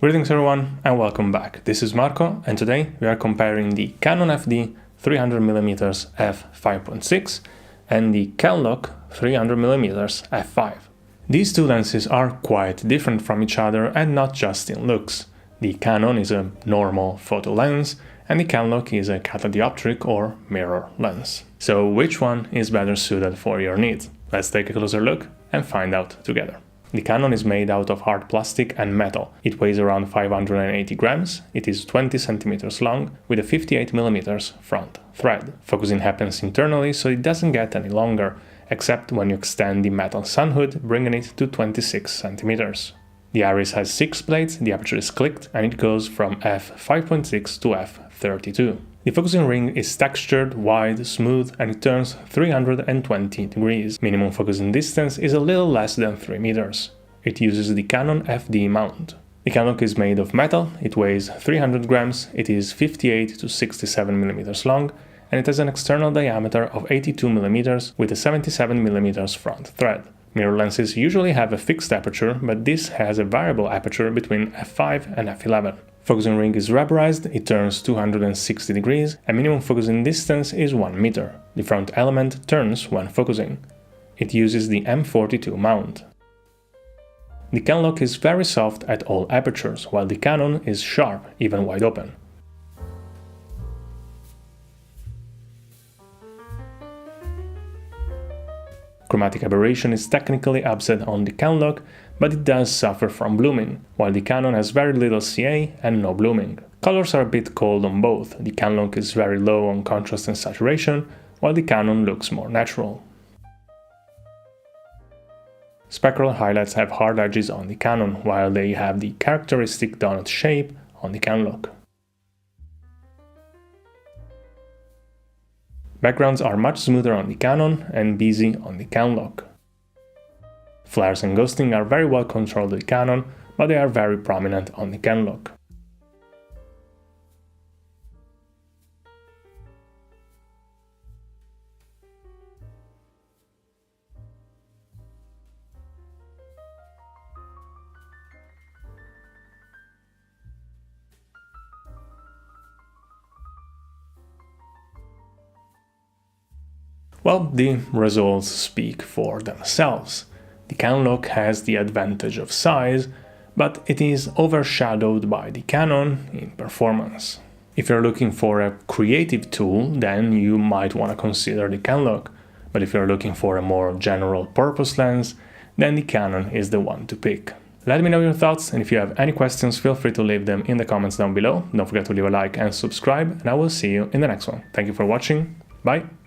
Greetings everyone and welcome back. This is Marco and today we are comparing the Canon FD 300mm f5.6 and the Kenlock 300mm f5. These two lenses are quite different from each other and not just in looks. The Canon is a normal photo lens and the Kenlock is a catadioptric or mirror lens. So which one is better suited for your needs? Let's take a closer look and find out together. The Canon is made out of hard plastic and metal. It weighs around 580 grams, it is 20 centimeters long, with a 58mm front thread. Focusing happens internally, so it doesn't get any longer, except when you extend the metal sun hood, bringing it to 26 centimeters. The iris has 6 plates, the aperture is clicked, and it goes from f5.6 to f32. The focusing ring is textured, wide, smooth, and it turns 320 degrees. Minimum focusing distance is a little less than 3 meters. It uses the Canon FD mount. The Kenlock is made of metal, it weighs 300 grams, it is 58 to 67 millimeters long, and it has an external diameter of 82 millimeters with a 77 millimeters front thread. Mirror lenses usually have a fixed aperture, but this has a variable aperture between f5 and f11. Focusing ring is rubberized, it turns 260 degrees, and minimum focusing distance is 1 meter. The front element turns when focusing. It uses the M42 mount. The Kenlock is very soft at all apertures, while the Canon is sharp, even wide open. Chromatic aberration is technically absent on the Kenlock, but it does suffer from blooming, while the Canon has very little CA and no blooming. Colors are a bit cold on both. The Kenlock is very low on contrast and saturation, while the Canon looks more natural. Spectral highlights have hard edges on the Canon, while they have the characteristic donut shape on the Kenlock. Backgrounds are much smoother on the Canon and busy on the Kenlock. Flares and ghosting are very well controlled on the Canon, but they are very prominent on the Kenlock. Well, the results speak for themselves. The Kenlock has the advantage of size, but it is overshadowed by the Canon in performance. If you're looking for a creative tool, then you might want to consider the Kenlock, but if you're looking for a more general purpose lens, then the Canon is the one to pick. Let me know your thoughts, and if you have any questions, feel free to leave them in the comments down below. Don't forget to leave a like and subscribe, and I will see you in the next one. Thank you for watching. Bye!